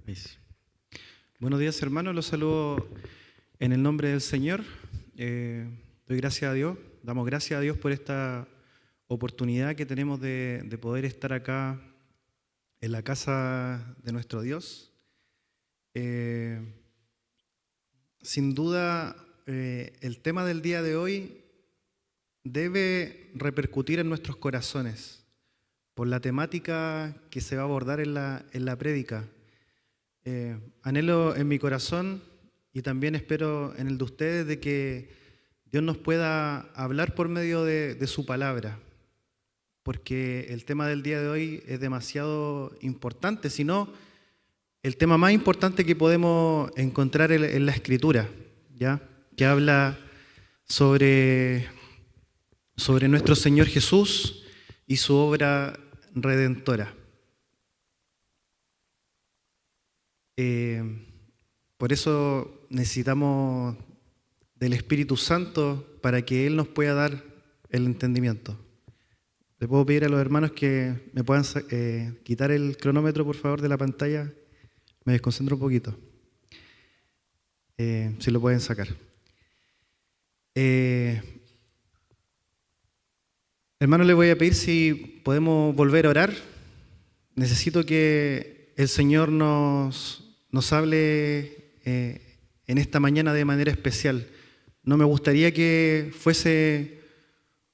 Ahí sí. Buenos días, hermanos. Los saludo en el nombre del Señor. Doy gracias a Dios. Damos gracias a Dios por esta oportunidad que tenemos de poder estar acá en la casa de nuestro Dios. Sin duda, el tema del día de hoy debe repercutir en nuestros corazones por la temática que se va a abordar en la prédica. Anhelo en mi corazón y también espero en el de ustedes de que Dios nos pueda hablar por medio de su palabra, porque el tema del día de hoy es demasiado importante, si no, el tema más importante que podemos encontrar en la Escritura, ¿ya? Que habla sobre nuestro Señor Jesús y su obra redentora. Por eso necesitamos del Espíritu Santo para que Él nos pueda dar el entendimiento. Le puedo pedir a los hermanos que me puedan quitar el cronómetro, por favor, de la pantalla. Me desconcentro un poquito. Si lo pueden sacar. Hermanos, les voy a pedir si podemos volver a orar. Necesito que el Señor nos hable en esta mañana de manera especial. No me gustaría que fuese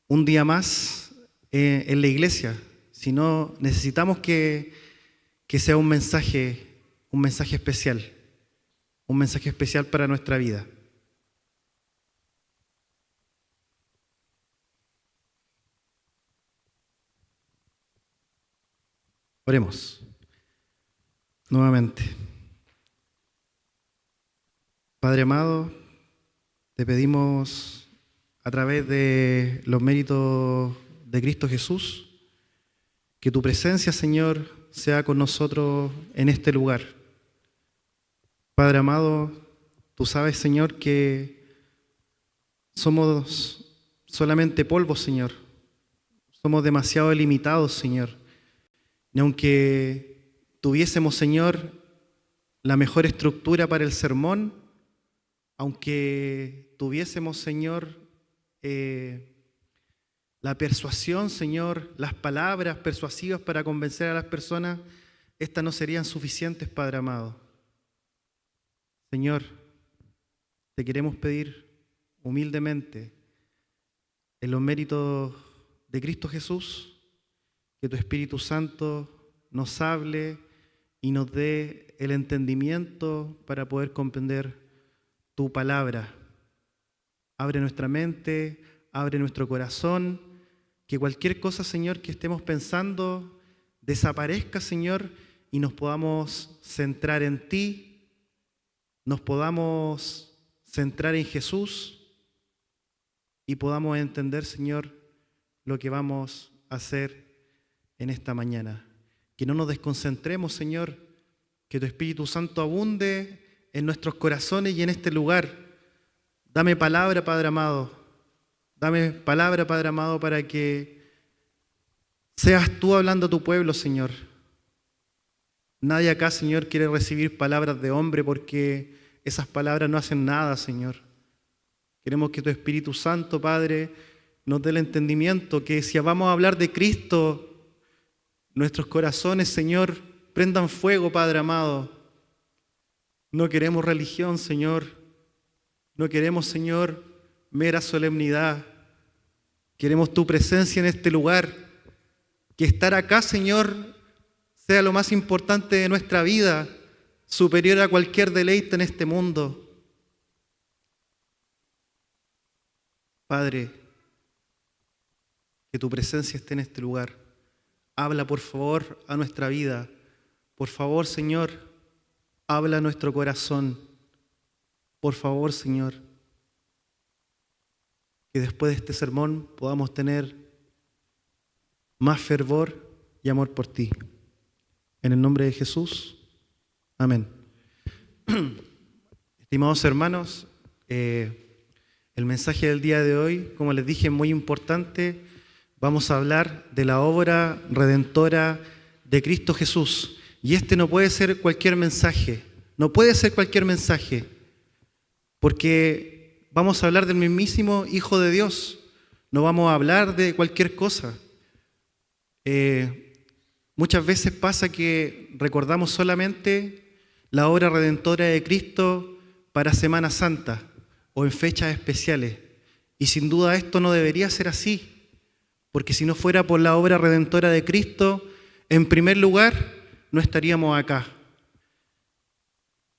un día más en la iglesia, sino necesitamos que sea un mensaje especial, un mensaje especial para nuestra vida. Oremos nuevamente. Padre amado, te pedimos a través de los méritos de Cristo Jesús que tu presencia, Señor, sea con nosotros en este lugar. Padre amado, tú sabes, Señor, que somos solamente polvo, Señor. Somos demasiado limitados, Señor. Y aunque tuviésemos, Señor, la mejor estructura para el sermón, aunque tuviésemos, Señor, la persuasión, Señor, las palabras persuasivas para convencer a las personas, estas no serían suficientes, Padre amado. Señor, te queremos pedir humildemente, en los méritos de Cristo Jesús, que tu Espíritu Santo nos hable y nos dé el entendimiento para poder comprender tu palabra. Abre nuestra mente, abre nuestro corazón, que cualquier cosa, Señor, que estemos pensando desaparezca, Señor, y nos podamos centrar en ti, nos podamos centrar en Jesús y podamos entender, Señor, lo que vamos a hacer en esta mañana. Que no nos desconcentremos, Señor, que tu Espíritu Santo abunde en nuestros corazones y en este lugar. Dame palabra, Padre amado. Dame palabra, Padre amado, para que seas tú hablando a tu pueblo, Señor. Nadie acá, Señor, quiere recibir palabras de hombre porque esas palabras no hacen nada, Señor. Queremos que tu Espíritu Santo, Padre, nos dé el entendimiento, que si vamos a hablar de Cristo, nuestros corazones, Señor, prendan fuego, Padre amado. No queremos religión, Señor. No queremos, Señor, mera solemnidad. Queremos tu presencia en este lugar. Que estar acá, Señor, sea lo más importante de nuestra vida, superior a cualquier deleite en este mundo. Padre, que tu presencia esté en este lugar. Habla, por favor, a nuestra vida. Por favor, Señor, habla a nuestro corazón. Por favor, Señor, que después de este sermón podamos tener más fervor y amor por ti. En el nombre de Jesús, amén. Estimados hermanos, el mensaje del día de hoy, como les dije, es muy importante. Vamos a hablar de la obra redentora de Cristo Jesús. Y este no puede ser cualquier mensaje, no puede ser cualquier mensaje, porque vamos a hablar del mismísimo Hijo de Dios, no vamos a hablar de cualquier cosa. Muchas veces pasa que recordamos solamente la obra redentora de Cristo para Semana Santa o en fechas especiales. Y sin duda esto no debería ser así, porque si no fuera por la obra redentora de Cristo, en primer lugar, no estaríamos acá.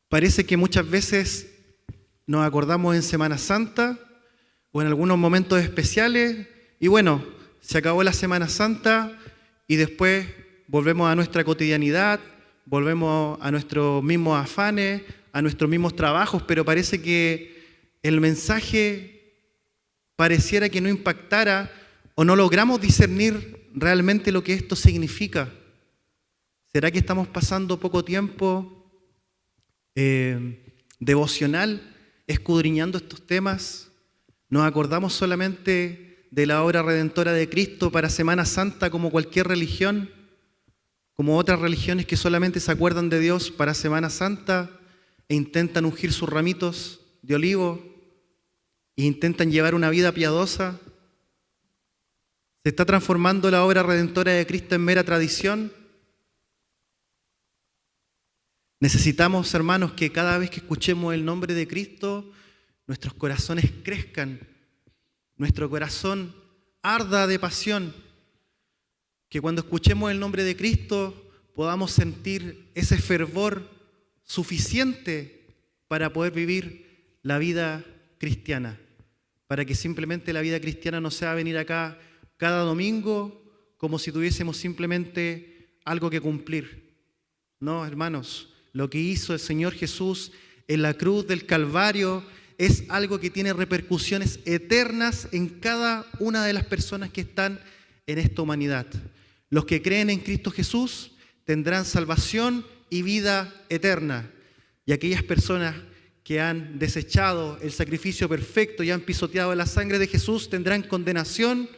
Parece que muchas veces nos acordamos en Semana Santa o en algunos momentos especiales y bueno, se acabó la Semana Santa y después volvemos a nuestra cotidianidad, volvemos a nuestros mismos afanes, a nuestros mismos trabajos, pero parece que el mensaje pareciera que no impactara o no logramos discernir realmente lo que esto significa. ¿Será que estamos pasando poco tiempo devocional escudriñando estos temas? ¿Nos acordamos solamente de la obra redentora de Cristo para Semana Santa como cualquier religión? Como otras religiones que solamente se acuerdan de Dios para Semana Santa e intentan ungir sus ramitos de olivo e intentan llevar una vida piadosa. ¿Se está transformando la obra redentora de Cristo en mera tradición? Necesitamos, hermanos, que cada vez que escuchemos el nombre de Cristo, nuestros corazones crezcan, nuestro corazón arda de pasión, que cuando escuchemos el nombre de Cristo podamos sentir ese fervor suficiente para poder vivir la vida cristiana, para que simplemente la vida cristiana no sea venir acá cada domingo como si tuviésemos simplemente algo que cumplir. No, hermanos, lo que hizo el Señor Jesús en la cruz del Calvario es algo que tiene repercusiones eternas en cada una de las personas que están en esta humanidad. Los que creen en Cristo Jesús tendrán salvación y vida eterna. Y aquellas personas que han desechado el sacrificio perfecto y han pisoteado la sangre de Jesús tendrán condenación,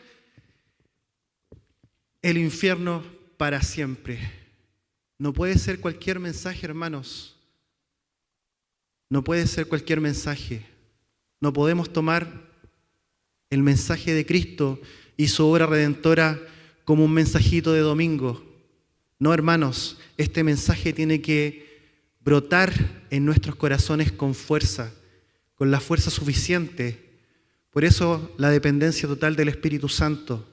el infierno para siempre. No puede ser cualquier mensaje, hermanos. No puede ser cualquier mensaje. No podemos tomar el mensaje de Cristo y su obra redentora como un mensajito de domingo. No, hermanos, este mensaje tiene que brotar en nuestros corazones con fuerza, con la fuerza suficiente. Por eso la dependencia total del Espíritu Santo.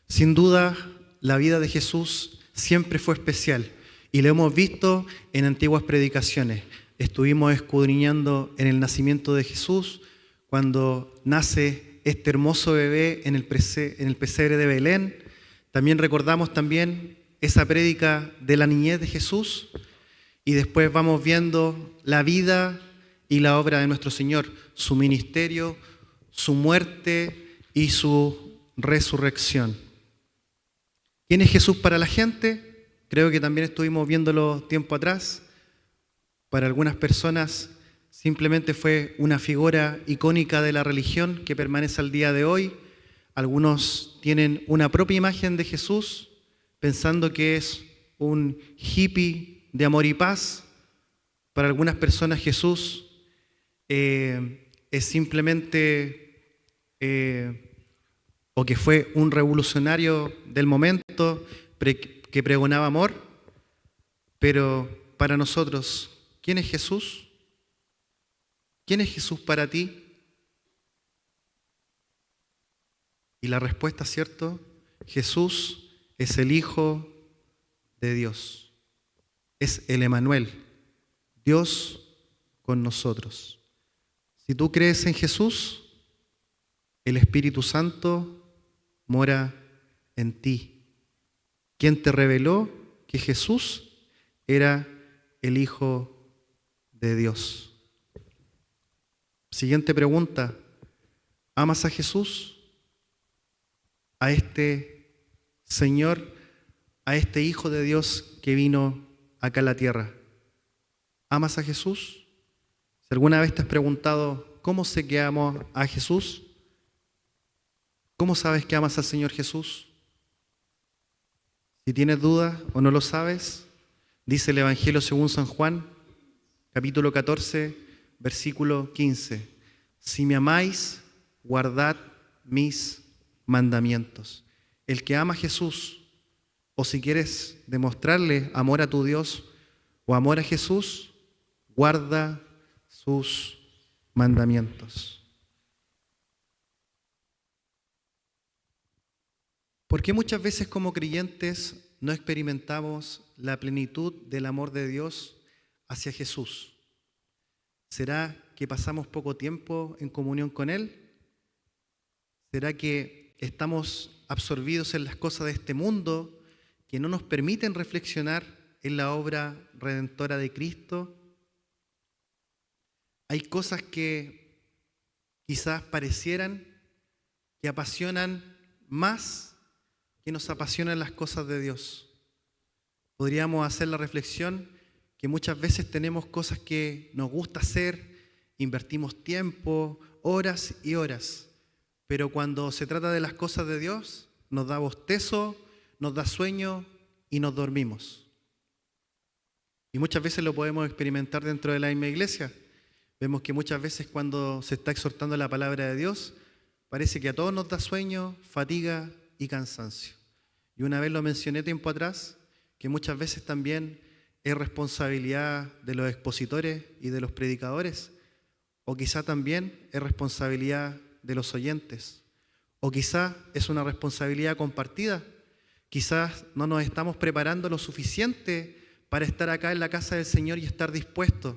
Sin duda, la vida de Jesús siempre fue especial y lo hemos visto en antiguas predicaciones. Estuvimos escudriñando en el nacimiento de Jesús, cuando nace este hermoso bebé en el pesebre de Belén. También recordamos esa prédica de la niñez de Jesús y después vamos viendo la vida y la obra de nuestro Señor, su ministerio, su muerte y su resurrección. ¿Quién es Jesús para la gente? Creo que también estuvimos viéndolo tiempo atrás. Para algunas personas simplemente fue una figura icónica de la religión que permanece al día de hoy. Algunos tienen una propia imagen de Jesús, pensando que es un hippie de amor y paz. Para algunas personas Jesús es simplemente o que fue un revolucionario del momento que pregonaba amor, pero para nosotros, ¿quién es Jesús? ¿Quién es Jesús para ti? Y la respuesta, ¿cierto? Jesús es el Hijo de Dios, es el Emanuel, Dios con nosotros. Si tú crees en Jesús, el Espíritu Santo mora en ti. ¿Quién te reveló que Jesús era el Hijo de Dios? Siguiente pregunta. ¿Amas a Jesús? A este Señor, a este Hijo de Dios que vino acá a la tierra. ¿Amas a Jesús? Si alguna vez te has preguntado, ¿cómo sé que amo a Jesús? ¿Cómo sabes que amas al Señor Jesús? Si tienes dudas o no lo sabes, dice el Evangelio según San Juan, capítulo 14, versículo 15. Si me amáis, guardad mis mandamientos. El que ama a Jesús, o si quieres demostrarle amor a tu Dios o amor a Jesús, guarda sus mandamientos. ¿Por qué muchas veces como creyentes no experimentamos la plenitud del amor de Dios hacia Jesús? ¿Será que pasamos poco tiempo en comunión con Él? ¿Será que estamos absorbidos en las cosas de este mundo que no nos permiten reflexionar en la obra redentora de Cristo? Hay cosas que quizás parecieran que apasionan más que nos apasionan las cosas de Dios. Podríamos hacer la reflexión que muchas veces tenemos cosas que nos gusta hacer, invertimos tiempo, horas y horas, pero cuando se trata de las cosas de Dios, nos da bostezo, nos da sueño y nos dormimos. Y muchas veces lo podemos experimentar dentro de la misma iglesia. Vemos que muchas veces cuando se está exhortando la palabra de Dios, parece que a todos nos da sueño, fatiga y cansancio. Y una vez lo mencioné tiempo atrás, que muchas veces también es responsabilidad de los expositores y de los predicadores, o quizá también es responsabilidad de los oyentes, o quizá es una responsabilidad compartida. Quizás no nos estamos preparando lo suficiente para estar acá en la casa del Señor y estar dispuestos.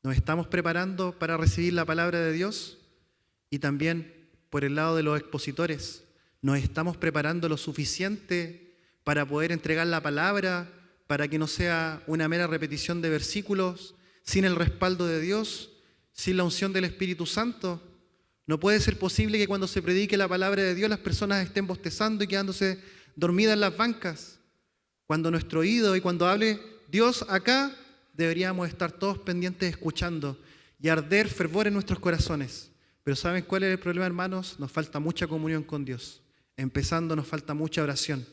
Nos estamos preparando para recibir la palabra de Dios, y también por el lado de los expositores, nos estamos preparando lo suficiente para poder entregar la palabra, para que no sea una mera repetición de versículos, sin el respaldo de Dios, sin la unción del Espíritu Santo. No puede ser posible que cuando se predique la palabra de Dios las personas estén bostezando y quedándose dormidas en las bancas. Cuando nuestro oído y cuando hable Dios acá, deberíamos estar todos pendientes escuchando y arder fervor en nuestros corazones. Pero ¿saben cuál es el problema, hermanos? Nos falta mucha comunión con Dios. Empezando, nos falta mucha oración.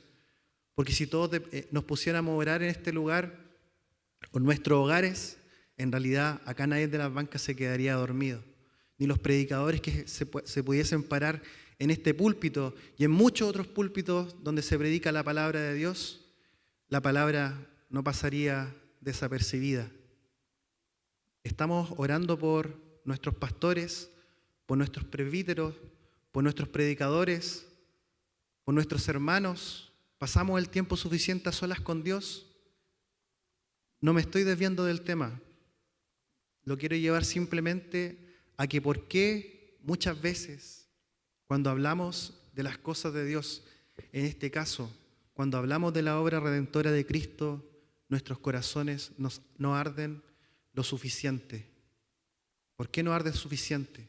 Porque si todos nos pusiéramos a orar en este lugar o en nuestros hogares, en realidad acá nadie de las bancas se quedaría dormido. Ni los predicadores que se pudiesen parar en este púlpito y en muchos otros púlpitos donde se predica la palabra de Dios, la palabra no pasaría desapercibida. Estamos orando por nuestros pastores, por nuestros presbíteros, por nuestros predicadores, por nuestros hermanos. ¿Pasamos el tiempo suficiente a solas con Dios? No me estoy desviando del tema. Lo quiero llevar simplemente a que por qué muchas veces cuando hablamos de las cosas de Dios, en este caso, cuando hablamos de la obra redentora de Cristo, nuestros corazones no arden lo suficiente. ¿Por qué no arden suficiente?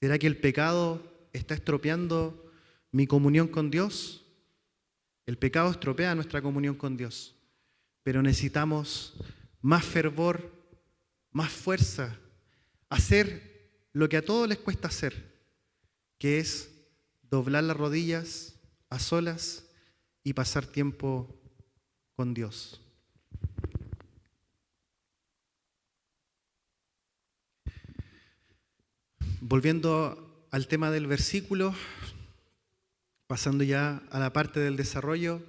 ¿Será que el pecado está estropeando mi comunión con Dios? El pecado estropea nuestra comunión con Dios, pero necesitamos más fervor, más fuerza, hacer lo que a todos les cuesta hacer, que es doblar las rodillas a solas y pasar tiempo con Dios. Volviendo al tema del versículo, pasando ya a la parte del desarrollo,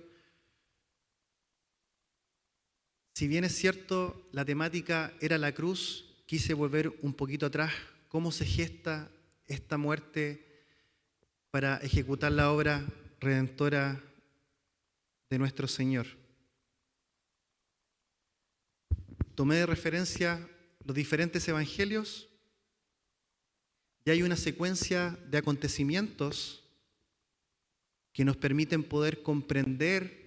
si bien es cierto, la temática era la cruz, quise volver un poquito atrás, cómo se gesta esta muerte para ejecutar la obra redentora de nuestro Señor. Tomé de referencia los diferentes evangelios y hay una secuencia de acontecimientos que nos permiten poder comprender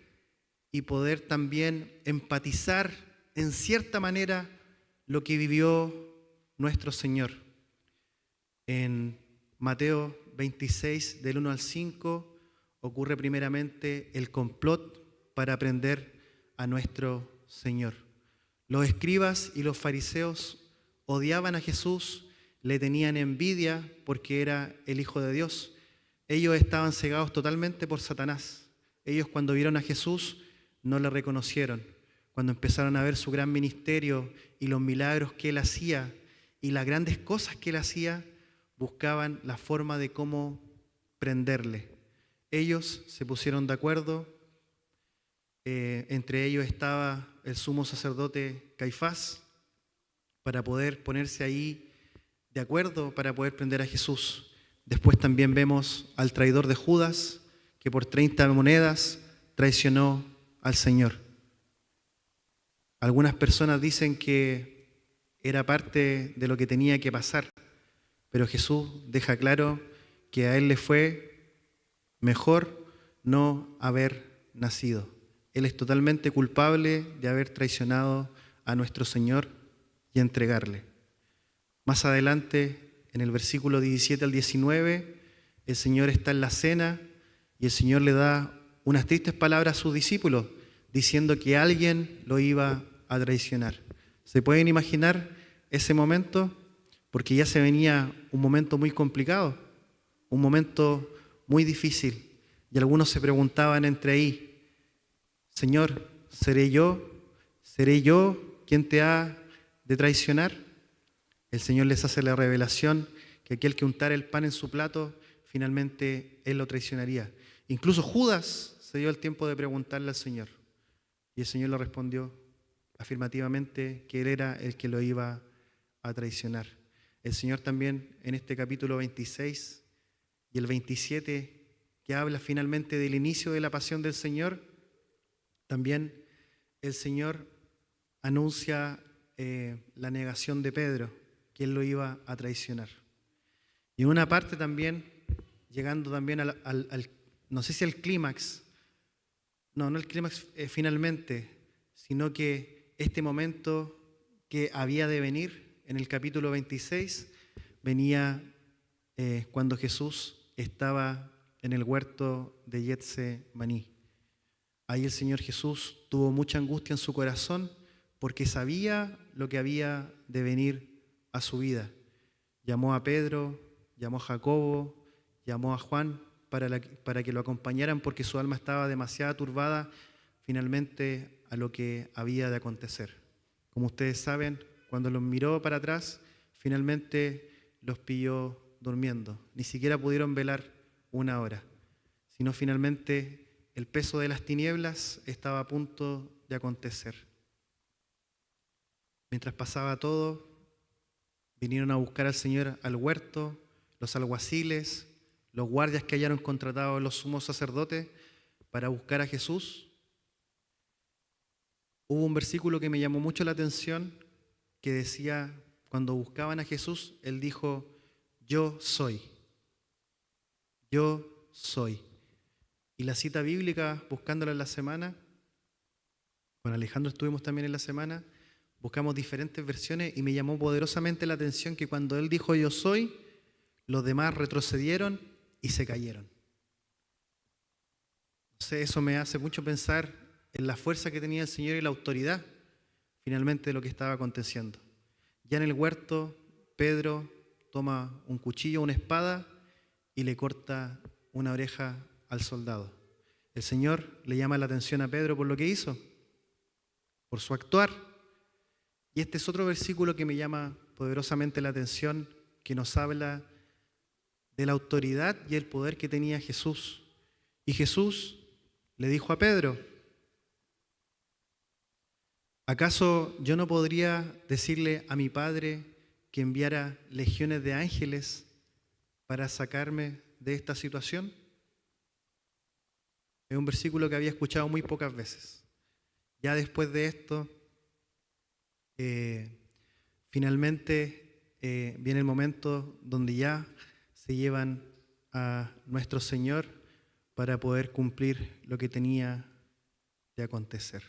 y poder también empatizar en cierta manera lo que vivió nuestro Señor. En Mateo 26, del 1 al 5, ocurre primeramente el complot para prender a nuestro Señor. Los escribas y los fariseos odiaban a Jesús, le tenían envidia porque era el Hijo de Dios. Ellos estaban cegados totalmente por Satanás. Ellos, cuando vieron a Jesús, no le reconocieron. Cuando empezaron a ver su gran ministerio y los milagros que él hacía y las grandes cosas que él hacía, buscaban la forma de cómo prenderle. Ellos se pusieron de acuerdo. Entre ellos estaba el sumo sacerdote Caifás, para poder ponerse ahí de acuerdo para poder prender a Jesús. Después también vemos al traidor de Judas, que por 30 monedas traicionó al Señor. Algunas personas dicen que era parte de lo que tenía que pasar, pero Jesús deja claro que a él le fue mejor no haber nacido. Él es totalmente culpable de haber traicionado a nuestro Señor y entregarle. Más adelante, en el versículo 17 al 19, el Señor está en la cena y el Señor le da unas tristes palabras a sus discípulos, diciendo que alguien lo iba a traicionar. ¿Se pueden imaginar ese momento? Porque ya se venía un momento muy complicado, un momento muy difícil. Y algunos se preguntaban entre ahí: Señor, ¿seré yo? ¿Seré yo quien te ha de traicionar? El Señor les hace la revelación que aquel que untara el pan en su plato, finalmente Él lo traicionaría. Incluso Judas se dio el tiempo de preguntarle al Señor. Y el Señor le respondió afirmativamente que Él era el que lo iba a traicionar. El Señor también en este capítulo 26 y el 27, que habla finalmente del inicio de la pasión del Señor, también el Señor anuncia la negación de Pedro, que Él lo iba a traicionar. Y en una parte también, llegando también no sé si al clímax, no el clímax finalmente, sino que este momento que había de venir en el capítulo 26, venía cuando Jesús estaba en el huerto de Getsemaní. Ahí el Señor Jesús tuvo mucha angustia en su corazón porque sabía lo que había de venir a su vida. Llamó a Pedro, llamó a Jacobo, llamó a Juan para que lo acompañaran porque su alma estaba demasiado turbada finalmente a lo que había de acontecer. Como ustedes saben, cuando los miró para atrás, finalmente los pilló durmiendo. Ni siquiera pudieron velar una hora, sino finalmente el peso de las tinieblas estaba a punto de acontecer. Mientras pasaba todo, vinieron a buscar al Señor al huerto, los alguaciles, los guardias que hallaron contratados los sumos sacerdotes para buscar a Jesús. Hubo un versículo que me llamó mucho la atención que decía, cuando buscaban a Jesús, Él dijo: yo soy. Yo soy. Y la cita bíblica, buscándola en la semana, con Alejandro estuvimos también en la semana, buscamos diferentes versiones y me llamó poderosamente la atención que cuando Él dijo yo soy, los demás retrocedieron y se cayeron. Entonces eso me hace mucho pensar en la fuerza que tenía el Señor y la autoridad finalmente de lo que estaba aconteciendo. Ya en el huerto, Pedro toma un cuchillo, una espada y le corta una oreja al soldado. El Señor le llama la atención a Pedro por lo que hizo, por su actuar. Y este es otro versículo que me llama poderosamente la atención, que nos habla de la autoridad y el poder que tenía Jesús. Y Jesús le dijo a Pedro: ¿acaso yo no podría decirle a mi Padre que enviara legiones de ángeles para sacarme de esta situación? Es un versículo que había escuchado muy pocas veces. Ya después de esto, finalmente viene el momento donde ya se llevan a nuestro Señor para poder cumplir lo que tenía de acontecer.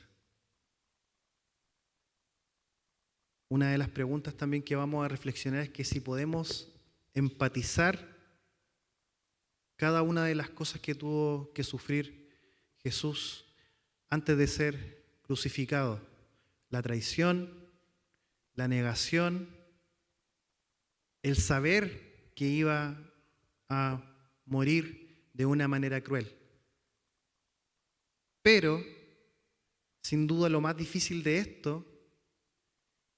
Una de las preguntas también que vamos a reflexionar es que si podemos empatizar cada una de las cosas que tuvo que sufrir Jesús antes de ser crucificado, la traición, la negación, el saber que iba a morir de una manera cruel. Pero, sin duda, lo más difícil de esto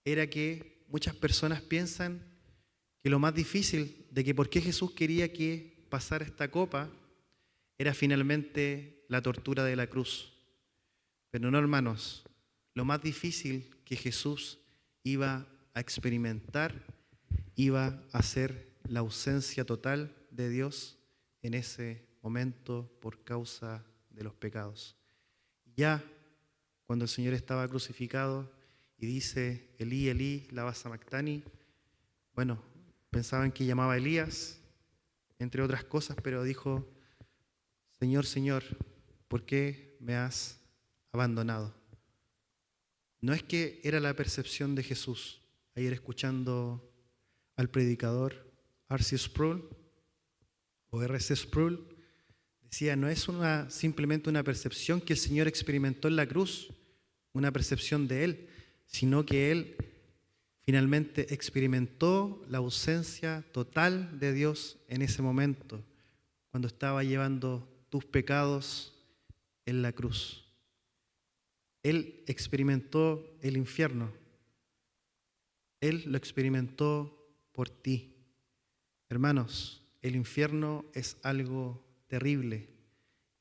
era que muchas personas piensan que lo más difícil de que por qué Jesús quería que pasara esta copa era finalmente la tortura de la cruz. Pero no, hermanos, lo más difícil que Jesús iba a experimentar iba a ser la ausencia total de Dios en ese momento por causa de los pecados. Ya cuando el Señor estaba crucificado y dice, Elí, Elí, lama sabactani, bueno, pensaban que llamaba a Elías, entre otras cosas, pero dijo, Señor, Señor, ¿por qué me has abandonado? No es que era la percepción de Jesús. Ayer escuchando al predicador R.C. Sproul, o R.C. Sproul, decía, no es simplemente una percepción que el Señor experimentó en la cruz, una percepción de Él, sino que Él finalmente experimentó la ausencia total de Dios en ese momento, cuando estaba llevando tus pecados en la cruz. Él experimentó el infierno. Él lo experimentó por ti. Hermanos, el infierno es algo terrible,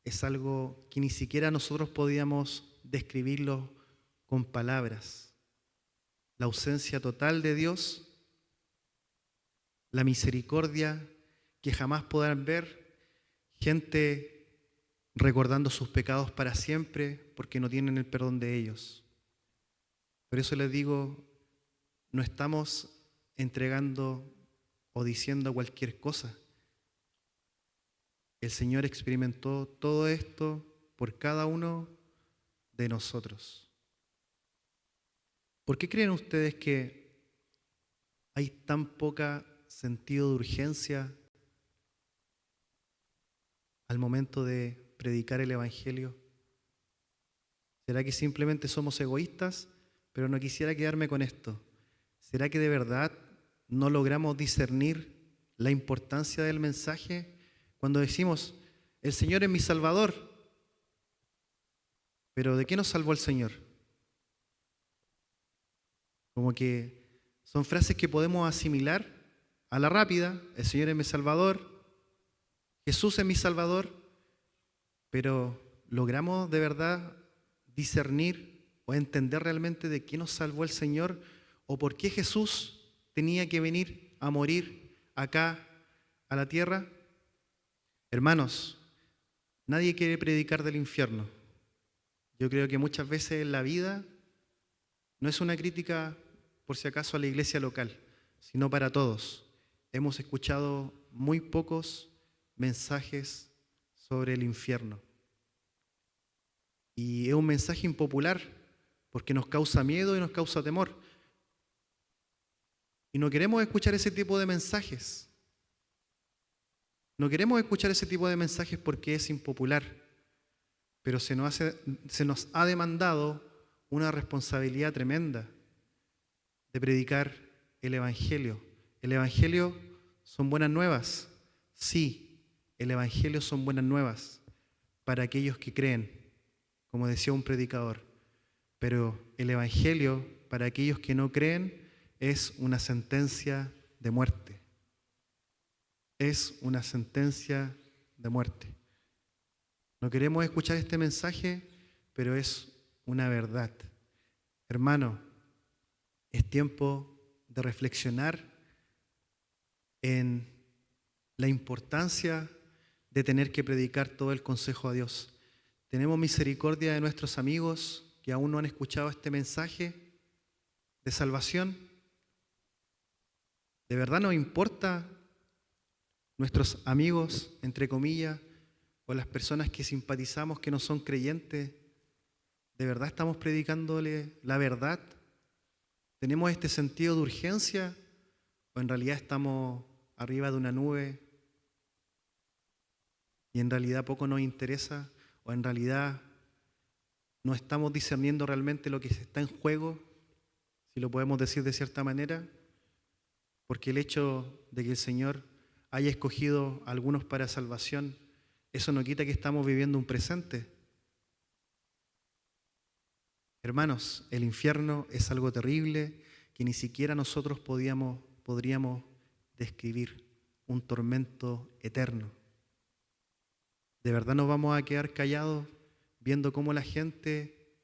es algo que ni siquiera nosotros podíamos describirlo con palabras. La ausencia total de Dios, la misericordia que jamás podrán ver, gente recordando sus pecados para siempre porque no tienen el perdón de ellos. Por eso les digo, no estamos entregando o diciendo cualquier cosa. El Señor experimentó todo esto por cada uno de nosotros. ¿Por qué creen ustedes que hay tan poca sentido de urgencia al momento de predicar el Evangelio? ¿Será que simplemente somos egoístas? Pero no quisiera quedarme con esto. ¿Será que de verdad no logramos discernir la importancia del mensaje cuando decimos, el Señor es mi Salvador? Pero ¿de qué nos salvó el Señor? Como que son frases que podemos asimilar a la rápida, el Señor es mi Salvador, Jesús es mi Salvador, pero ¿logramos de verdad discernir o entender realmente de qué nos salvó el Señor o por qué Jesús tenía que venir a morir acá a la tierra? Hermanos, nadie quiere predicar del infierno. Yo creo que muchas veces en la vida no es una crítica, por si acaso, a la iglesia local, sino para todos. Hemos escuchado muy pocos mensajes sobre el infierno. Y es un mensaje impopular porque nos causa miedo y nos causa temor. Y no queremos escuchar ese tipo de mensajes. No queremos escuchar ese tipo de mensajes porque es impopular. Pero se nos ha demandado una responsabilidad tremenda de predicar el Evangelio. El Evangelio son buenas nuevas. Sí, el Evangelio son buenas nuevas para aquellos que creen, como decía un predicador. Pero el Evangelio para aquellos que no creen es una sentencia de muerte. Es una sentencia de muerte. No queremos escuchar este mensaje, pero es una verdad. Hermano, es tiempo de reflexionar en la importancia de tener que predicar todo el consejo a Dios. Tenemos misericordia de nuestros amigos que aún no han escuchado este mensaje de salvación. ¿De verdad nos importa nuestros amigos, entre comillas, o las personas que simpatizamos que no son creyentes? ¿De verdad estamos predicándole la verdad? ¿Tenemos este sentido de urgencia o en realidad estamos arriba de una nube y en realidad poco nos interesa o en realidad no estamos discerniendo realmente lo que está en juego si lo podemos decir de cierta manera, porque el hecho de que el Señor haya escogido a algunos para salvación, eso no quita que estamos viviendo un presente. Hermanos, el infierno es algo terrible que ni siquiera nosotros podríamos describir, un tormento eterno. ¿De verdad nos vamos a quedar callados viendo cómo la gente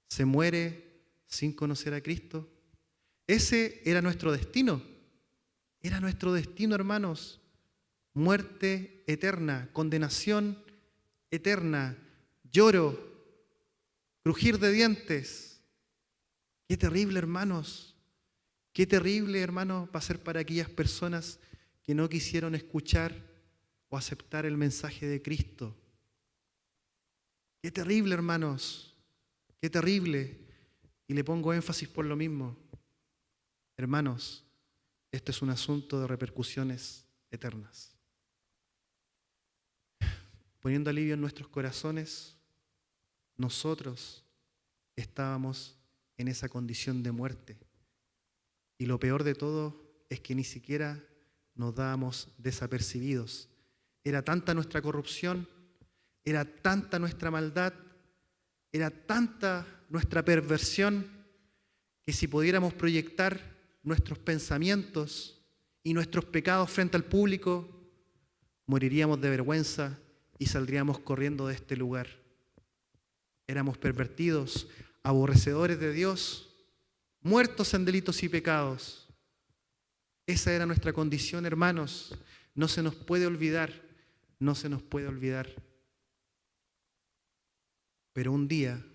se muere sin conocer a Cristo? Ese era nuestro destino. Era nuestro destino, hermanos. Muerte eterna, condenación eterna, lloro, crujir de dientes. Qué terrible, hermanos. Qué terrible, hermanos, va a ser para aquellas personas que no quisieron escuchar o aceptar el mensaje de Cristo. Qué terrible, hermanos. Qué terrible. Y le pongo énfasis por lo mismo. Hermanos, este es un asunto de repercusiones eternas. Poniendo alivio en nuestros corazones, nosotros estábamos en esa condición de muerte. Y lo peor de todo es que ni siquiera nos dábamos desapercibidos. Era tanta nuestra corrupción, era tanta nuestra maldad, era tanta nuestra perversión, que si pudiéramos proyectar nuestros pensamientos y nuestros pecados frente al público, moriríamos de vergüenza y saldríamos corriendo de este lugar. Éramos pervertidos, aborrecedores de Dios, muertos en delitos y pecados. Esa era nuestra condición, hermanos. No se nos puede olvidar, no se nos puede olvidar. Pero un día,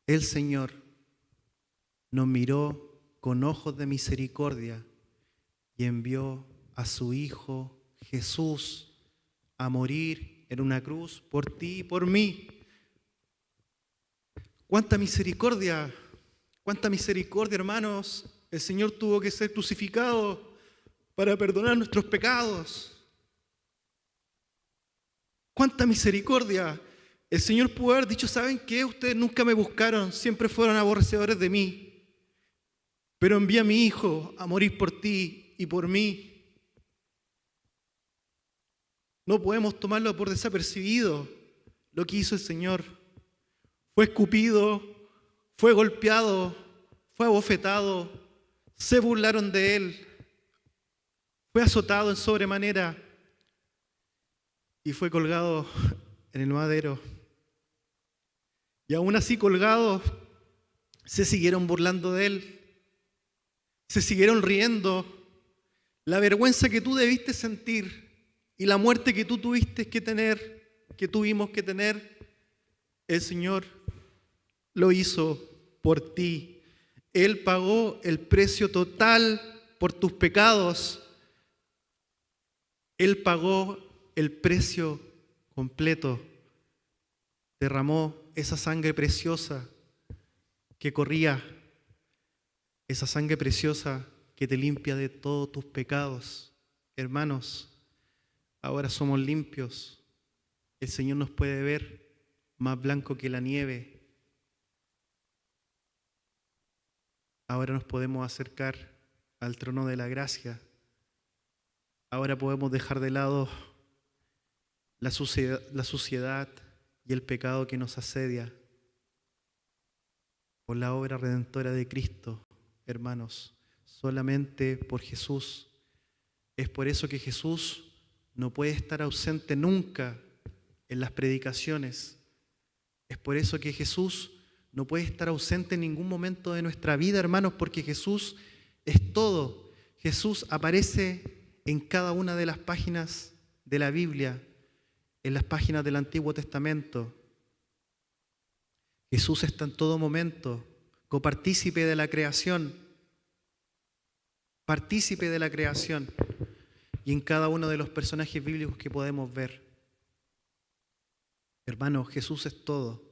el Señor nos miró con ojos de misericordia y envió a su Hijo Jesús a morir en una cruz por ti y por mí. ¡Cuánta misericordia! ¡Cuánta misericordia, hermanos! El Señor tuvo que ser crucificado para perdonar nuestros pecados. ¡Cuánta misericordia! El Señor pudo haber dicho, ¿saben qué? Ustedes nunca me buscaron, siempre fueron aborrecedores de mí. Pero envié a mi Hijo a morir por ti y por mí. No podemos tomarlo por desapercibido lo que hizo el Señor. Fue escupido, fue golpeado, fue abofetado, se burlaron de Él, fue azotado en sobremanera y fue colgado en el madero. Y aún así colgado, se siguieron burlando de Él, se siguieron riendo. La vergüenza que tú debiste sentir y la muerte que tú tuviste que tener, que tuvimos que tener, el Señor lo hizo por ti. Él pagó el precio total por tus pecados. Él pagó el precio completo. Derramó esa sangre preciosa que corría, esa sangre preciosa que te limpia de todos tus pecados. Hermanos, ahora somos limpios. El Señor nos puede ver más blanco que la nieve. Ahora nos podemos acercar al trono de la gracia. Ahora podemos dejar de lado la suciedad y el pecado que nos asedia por la obra redentora de Cristo, hermanos, solamente por Jesús. Es por eso que Jesús no puede estar ausente nunca en las predicaciones. Es por eso que Jesús no puede estar ausente en ningún momento de nuestra vida, hermanos, porque Jesús es todo. Jesús aparece en cada una de las páginas de la Biblia, en las páginas del Antiguo Testamento. Jesús está en todo momento, copartícipe de la creación, partícipe de la creación y en cada uno de los personajes bíblicos que podemos ver. Hermanos, Jesús es todo.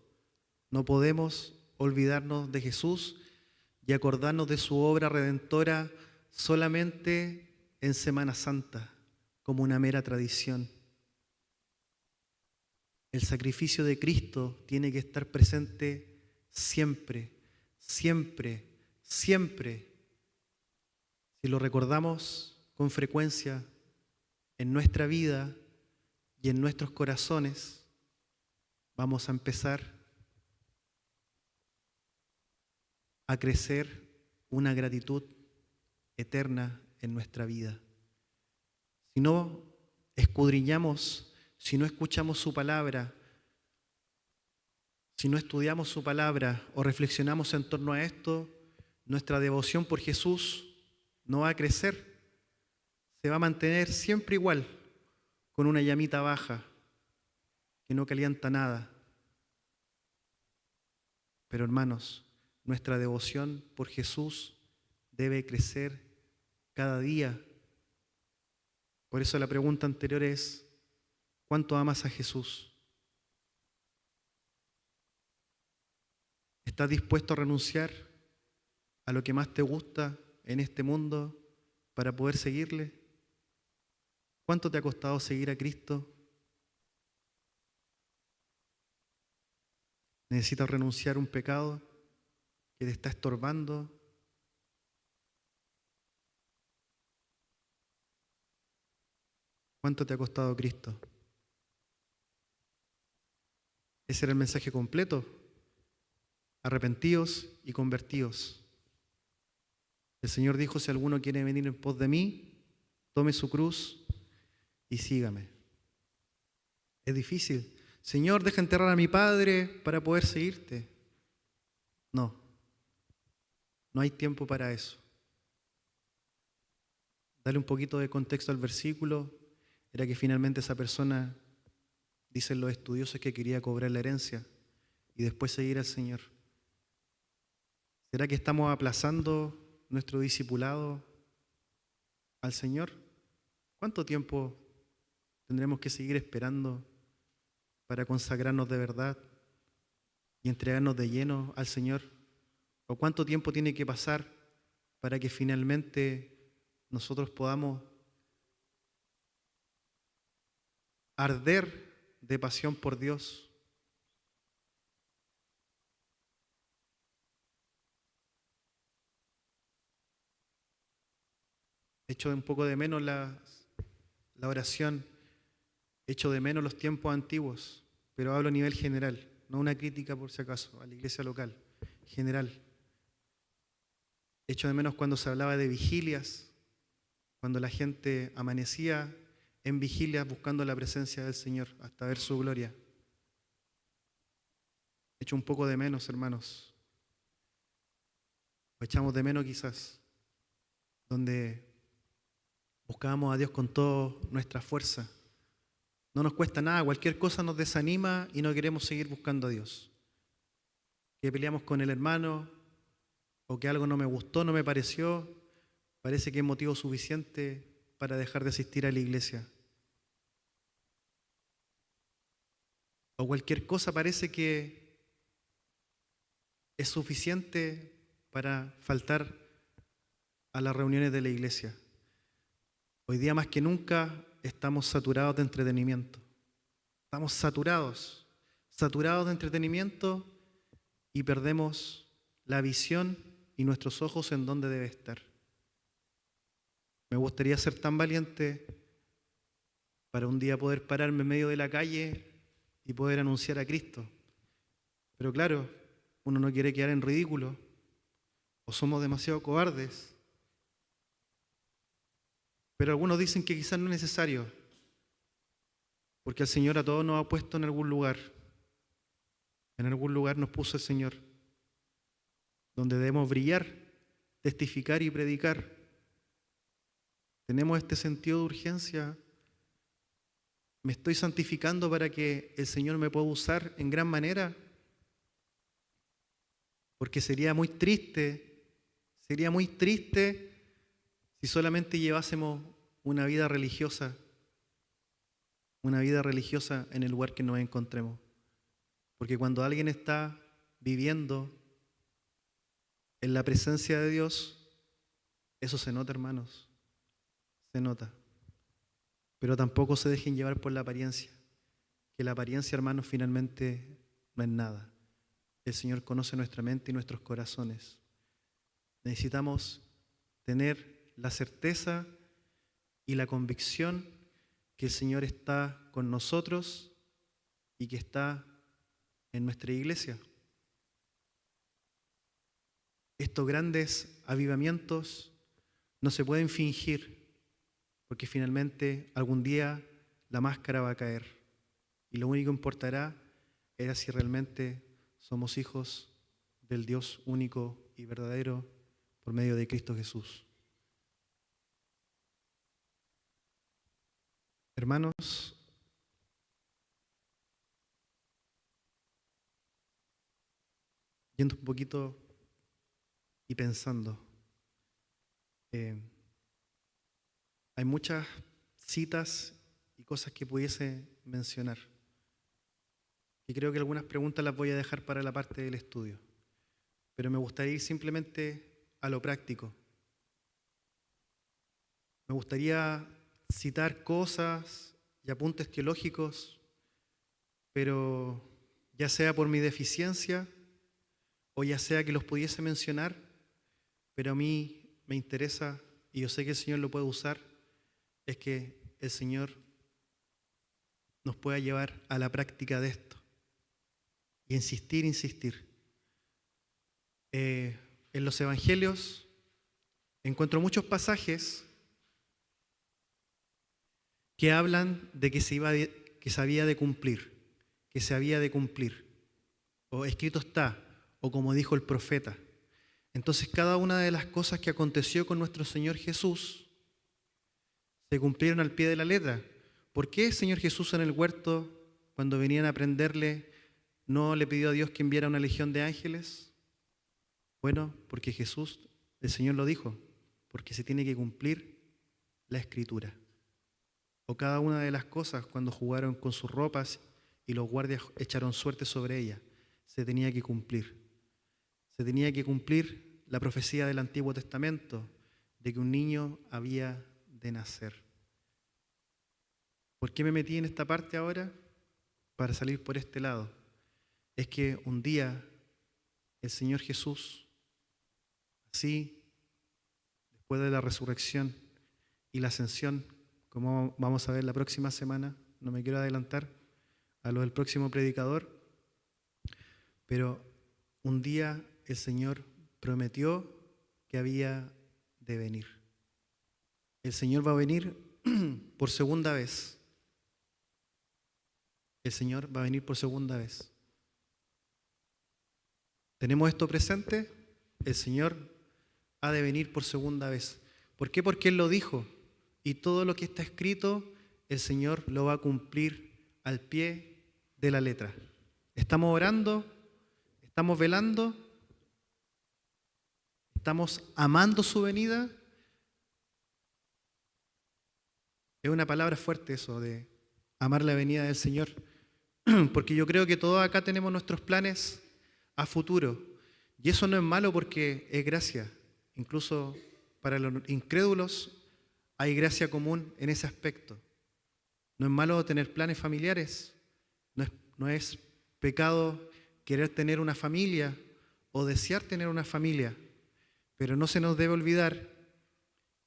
No podemos olvidarnos de Jesús y acordarnos de su obra redentora solamente en Semana Santa, como una mera tradición. El sacrificio de Cristo tiene que estar presente siempre, siempre, siempre, si lo recordamos con frecuencia en nuestra vida y en nuestros corazones, vamos a empezar a crecer una gratitud eterna en nuestra vida. Si no escudriñamos, si no escuchamos su palabra, si no estudiamos su palabra o reflexionamos en torno a esto, nuestra devoción por Jesús no va a crecer, se va a mantener siempre igual, con una llamita baja que no calienta nada. Pero hermanos, nuestra devoción por Jesús debe crecer cada día. Por eso la pregunta anterior es, ¿cuánto amas a Jesús? ¿Estás dispuesto a renunciar a lo que más te gusta en este mundo para poder seguirle? ¿Cuánto te ha costado seguir a Cristo? ¿Necesitas renunciar a un pecado que te está estorbando? ¿Cuánto te ha costado Cristo? Ese era el mensaje completo. Arrepentíos y convertíos. El Señor dijo, si alguno quiere venir en pos de mí, tome su cruz y sígame. Es difícil. Señor, deja enterrar a mi padre para poder seguirte. No, no hay tiempo para eso. Dale un poquito de contexto al versículo. Era que finalmente esa persona, dicen los estudiosos, que quería cobrar la herencia y después seguir al Señor. ¿Será que estamos aplazando nuestro discipulado al Señor? ¿Cuánto tiempo tendremos que seguir esperando para consagrarnos de verdad y entregarnos de lleno al Señor? ¿O cuánto tiempo tiene que pasar para que finalmente nosotros podamos arder de pasión por Dios? Echo un poco de menos la oración, echo de menos los tiempos antiguos, pero hablo a nivel general, no una crítica por si acaso a la iglesia local, general. Echo de menos cuando se hablaba de vigilias, cuando la gente amanecía en vigilias buscando la presencia del Señor hasta ver su gloria. Echo un poco de menos, hermanos. O echamos de menos quizás, donde buscábamos a Dios con toda nuestra fuerza. No nos cuesta nada, cualquier cosa nos desanima y no queremos seguir buscando a Dios. Que peleamos con el hermano o que algo no me gustó, no me pareció, parece que es motivo suficiente para dejar de asistir a la iglesia. O cualquier cosa parece que es suficiente para faltar a las reuniones de la iglesia. Hoy día más que nunca estamos saturados de entretenimiento. Estamos saturados de entretenimiento y perdemos la visión y nuestros ojos en dónde debe estar. Me gustaría ser tan valiente para un día poder pararme en medio de la calle y poder anunciar a Cristo. Pero claro, uno no quiere quedar en ridículo o somos demasiado cobardes. Pero algunos dicen que quizás no es necesario, porque el Señor a todos nos ha puesto en algún lugar. En algún lugar nos puso el Señor, donde debemos brillar, testificar y predicar. Tenemos este sentido de urgencia. ¿Me estoy santificando para que el Señor me pueda usar en gran manera? Porque sería muy triste si solamente llevásemos una vida religiosa en el lugar que nos encontremos. Porque cuando alguien está viviendo en la presencia de Dios, eso se nota, hermanos, se nota. Pero tampoco se dejen llevar por la apariencia, que la apariencia, hermanos, finalmente no es nada. El Señor conoce nuestra mente y nuestros corazones. Necesitamos tener la certeza y la convicción que el Señor está con nosotros y que está en nuestra iglesia. Estos grandes avivamientos no se pueden fingir, porque finalmente algún día la máscara va a caer y lo único que importará era si realmente somos hijos del Dios único y verdadero por medio de Cristo Jesús. Hermanos, yendo un poquito y pensando, hay muchas citas y cosas que pudiese mencionar. Y creo que algunas preguntas las voy a dejar para la parte del estudio. Pero me gustaría ir simplemente a lo práctico. Me gustaría citar cosas y apuntes teológicos, pero ya sea por mi deficiencia o ya sea que los pudiese mencionar, pero a mí me interesa, y yo sé que el Señor lo puede usar, es que el Señor nos pueda llevar a la práctica de esto. Y insistir. En los evangelios encuentro muchos pasajes que hablan de que se había de cumplir, o escrito está, o como dijo el profeta. Entonces cada una de las cosas que aconteció con nuestro Señor Jesús se cumplieron al pie de la letra. ¿Por qué el Señor Jesús en el huerto, cuando venían a prenderle, no le pidió a Dios que enviara una legión de ángeles? Bueno, porque Jesús, el Señor lo dijo, porque se tiene que cumplir la Escritura. O cada una de las cosas cuando jugaron con sus ropas y los guardias echaron suerte sobre ella, se tenía que cumplir. Se tenía que cumplir la profecía del Antiguo Testamento de que un niño había de nacer. ¿Por qué me metí en esta parte ahora? Para salir por este lado. Es que un día el Señor Jesús, así, después de la resurrección y la ascensión, como vamos a ver la próxima semana, no me quiero adelantar a lo del próximo predicador, pero un día el Señor prometió que había de venir. El Señor va a venir por segunda vez. El Señor va a venir por segunda vez. ¿Tenemos esto presente? El Señor ha de venir por segunda vez. ¿Por qué? Porque Él lo dijo. Y todo lo que está escrito, el Señor lo va a cumplir al pie de la letra. Estamos orando, estamos velando, estamos amando su venida. Es una palabra fuerte eso de amar la venida del Señor, porque yo creo que todos acá tenemos nuestros planes a futuro. Y eso no es malo porque es gracia. Incluso para los incrédulos hay gracia común en ese aspecto. No es malo tener planes familiares, no es pecado querer tener una familia o desear tener una familia, pero no se nos debe olvidar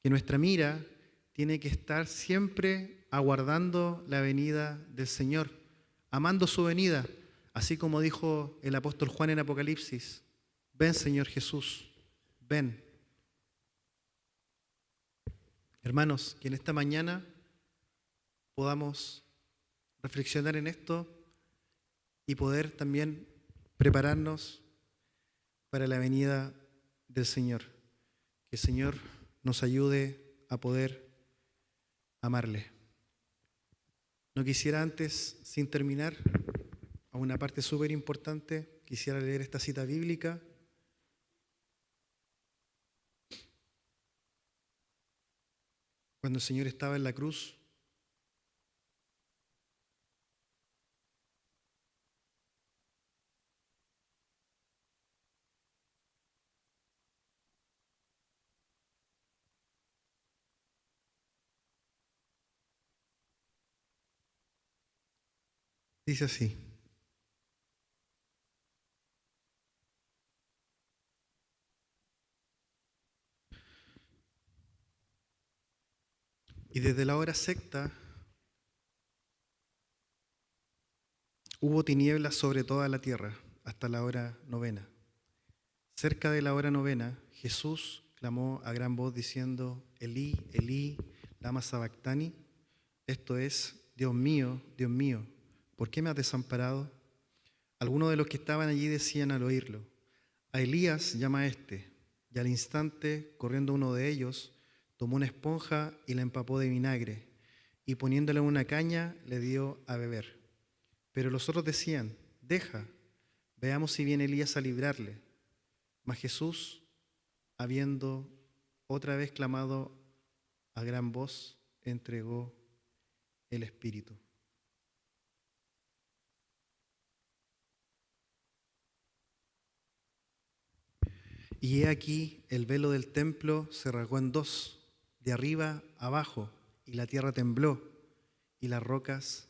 que nuestra mira tiene que estar siempre aguardando la venida del Señor, amando su venida, así como dijo el apóstol Juan en Apocalipsis: ven, Señor Jesús, ven. Hermanos, que en esta mañana podamos reflexionar en esto y poder también prepararnos para la venida del Señor. Que el Señor nos ayude a poder amarle. No quisiera antes, sin terminar, a una parte súper importante, quisiera leer esta cita bíblica. Cuando el Señor estaba en la cruz, dice así: Y desde la hora sexta hubo tinieblas sobre toda la tierra hasta la hora novena. Cerca de la hora novena, Jesús clamó a gran voz diciendo: Elí, Elí, lama sabactani. Esto es: Dios mío, ¿por qué me has desamparado? Algunos de los que estaban allí decían al oírlo: a Elías llama a este. Y al instante, corriendo uno de ellos, tomó una esponja y la empapó de vinagre, y poniéndola en una caña, le dio a beber. Pero los otros decían: deja, veamos si viene Elías a librarle. Mas Jesús, habiendo otra vez clamado a gran voz, entregó el Espíritu. Y he aquí, el velo del templo se rasgó en dos, de arriba abajo, y la tierra tembló, y las rocas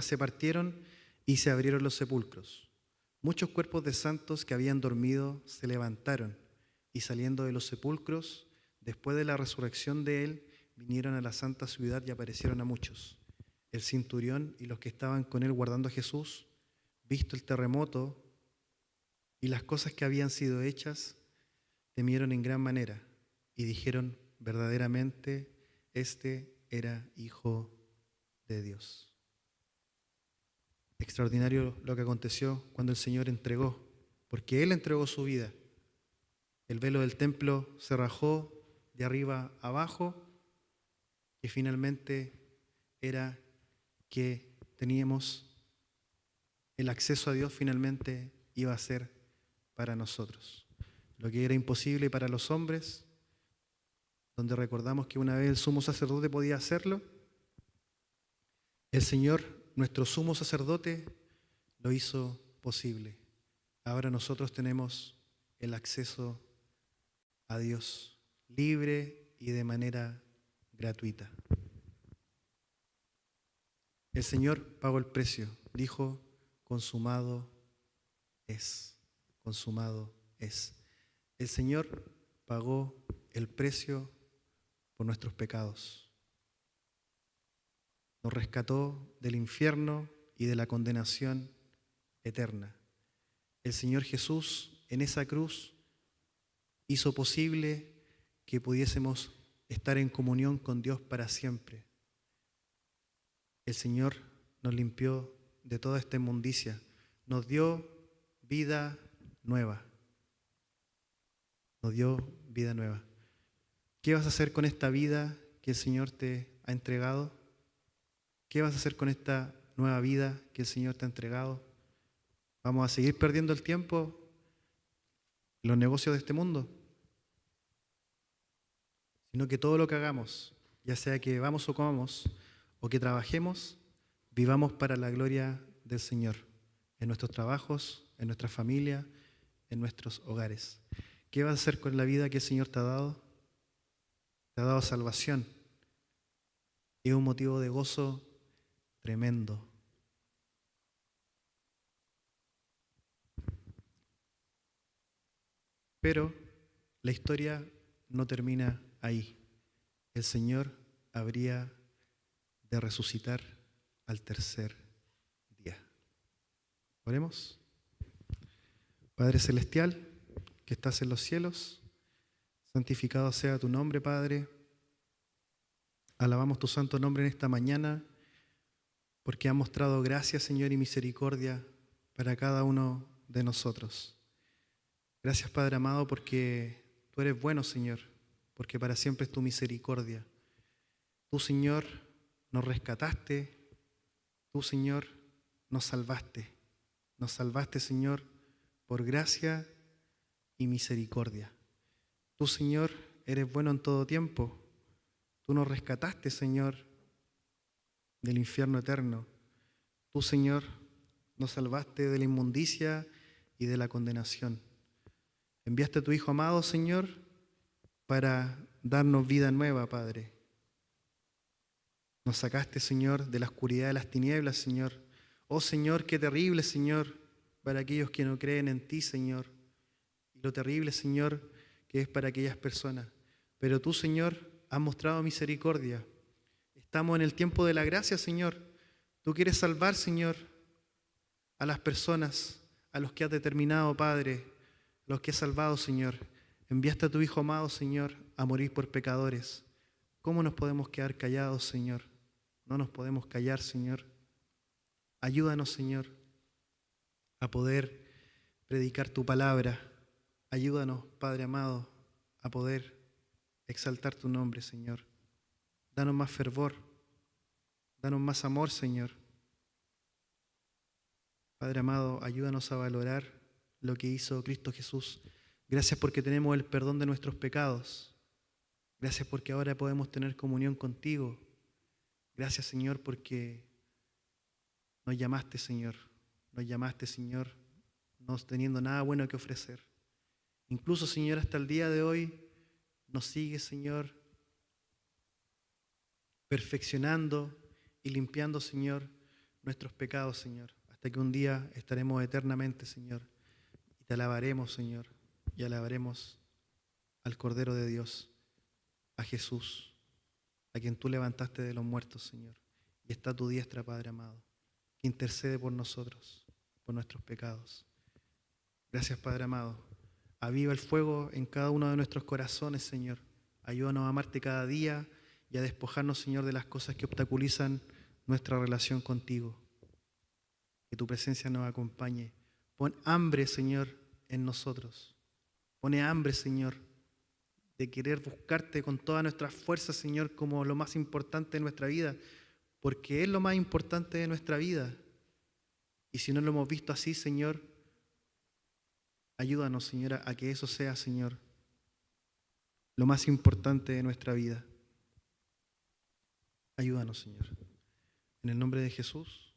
se partieron y se abrieron los sepulcros. Muchos cuerpos de santos que habían dormido se levantaron, y saliendo de los sepulcros, después de la resurrección de él, vinieron a la santa ciudad y aparecieron a muchos. El centurión y los que estaban con él guardando a Jesús, visto el terremoto y las cosas que habían sido hechas, temieron en gran manera y dijeron: verdaderamente este era Hijo de Dios. Extraordinario lo que aconteció cuando el Señor entregó, porque Él entregó su vida. El velo del templo se rajó de arriba abajo, y finalmente era que teníamos el acceso a Dios, finalmente iba a ser para nosotros. Lo que era imposible para los hombres, donde recordamos que una vez el sumo sacerdote podía hacerlo, el Señor, nuestro sumo sacerdote, lo hizo posible. Ahora nosotros tenemos el acceso a Dios libre y de manera gratuita. El Señor pagó el precio, dijo: consumado es, consumado es. El Señor pagó el precio por nuestros pecados. Nos rescató del infierno y de la condenación eterna. El Señor Jesús en esa cruz hizo posible que pudiésemos estar en comunión con Dios para siempre. El Señor nos limpió de toda esta inmundicia, nos dio vida nueva. Nos dio vida nueva. ¿Qué vas a hacer con esta vida que el Señor te ha entregado? ¿Qué vas a hacer con esta nueva vida que el Señor te ha entregado? ¿Vamos a seguir perdiendo el tiempo en los negocios de este mundo? Sino que todo lo que hagamos, ya sea que vamos o comamos, o que trabajemos, vivamos para la gloria del Señor, en nuestros trabajos, en nuestra familia, en nuestros hogares. ¿Qué vas a hacer con la vida que el Señor te ha dado? Te ha dado salvación. Es un motivo de gozo tremendo. Pero la historia no termina ahí. El Señor habría de resucitar al tercer día. Oremos. Padre Celestial, que estás en los cielos, santificado sea tu nombre, Padre. Alabamos tu santo nombre en esta mañana, porque has mostrado gracia, Señor, y misericordia para cada uno de nosotros. Gracias, Padre amado, porque tú eres bueno, Señor, porque para siempre es tu misericordia. Tú, Señor, nos rescataste, tú, Señor, nos salvaste. Nos salvaste, Señor, por gracia y misericordia. Tú, Señor, eres bueno en todo tiempo. Tú nos rescataste, Señor, del infierno eterno. Tú, Señor, nos salvaste de la inmundicia y de la condenación. Enviaste a tu Hijo amado, Señor, para darnos vida nueva, Padre. Nos sacaste, Señor, de la oscuridad de las tinieblas, Señor. Oh, Señor, qué terrible, Señor, para aquellos que no creen en ti, Señor. Y lo terrible, Señor, que es para aquellas personas. Pero tú, Señor, has mostrado misericordia. Estamos en el tiempo de la gracia, Señor. Tú quieres salvar, Señor, a las personas, a los que has determinado, Padre, los que has salvado, Señor. Enviaste a tu Hijo amado, Señor, a morir por pecadores. ¿Cómo nos podemos quedar callados, Señor? No nos podemos callar, Señor. Ayúdanos, Señor, a poder predicar tu palabra. Ayúdanos, Padre amado, a poder exaltar tu nombre, Señor. Danos más fervor, danos más amor, Señor. Padre amado, ayúdanos a valorar lo que hizo Cristo Jesús. Gracias porque tenemos el perdón de nuestros pecados. Gracias porque ahora podemos tener comunión contigo. Gracias, Señor, porque nos llamaste, Señor. Nos llamaste, Señor, no teniendo nada bueno que ofrecer. Incluso, Señor, hasta el día de hoy nos sigue, Señor, perfeccionando y limpiando, Señor, nuestros pecados, Señor, hasta que un día estaremos eternamente, Señor, y te alabaremos, Señor, y alabaremos al Cordero de Dios, a Jesús, a quien tú levantaste de los muertos, Señor, y está a tu diestra, Padre amado, que intercede por nosotros, por nuestros pecados. Gracias, Padre amado. Aviva el fuego en cada uno de nuestros corazones, Señor. Ayúdanos a amarte cada día y a despojarnos, Señor, de las cosas que obstaculizan nuestra relación contigo. Que tu presencia nos acompañe. Pon hambre, Señor, en nosotros. Pone hambre, Señor, de querer buscarte con todas nuestras fuerzas, Señor, como lo más importante de nuestra vida, porque es lo más importante de nuestra vida. Y si no lo hemos visto así, Señor, ayúdanos, Señor, a que eso sea, Señor, lo más importante de nuestra vida. Ayúdanos, Señor. En el nombre de Jesús.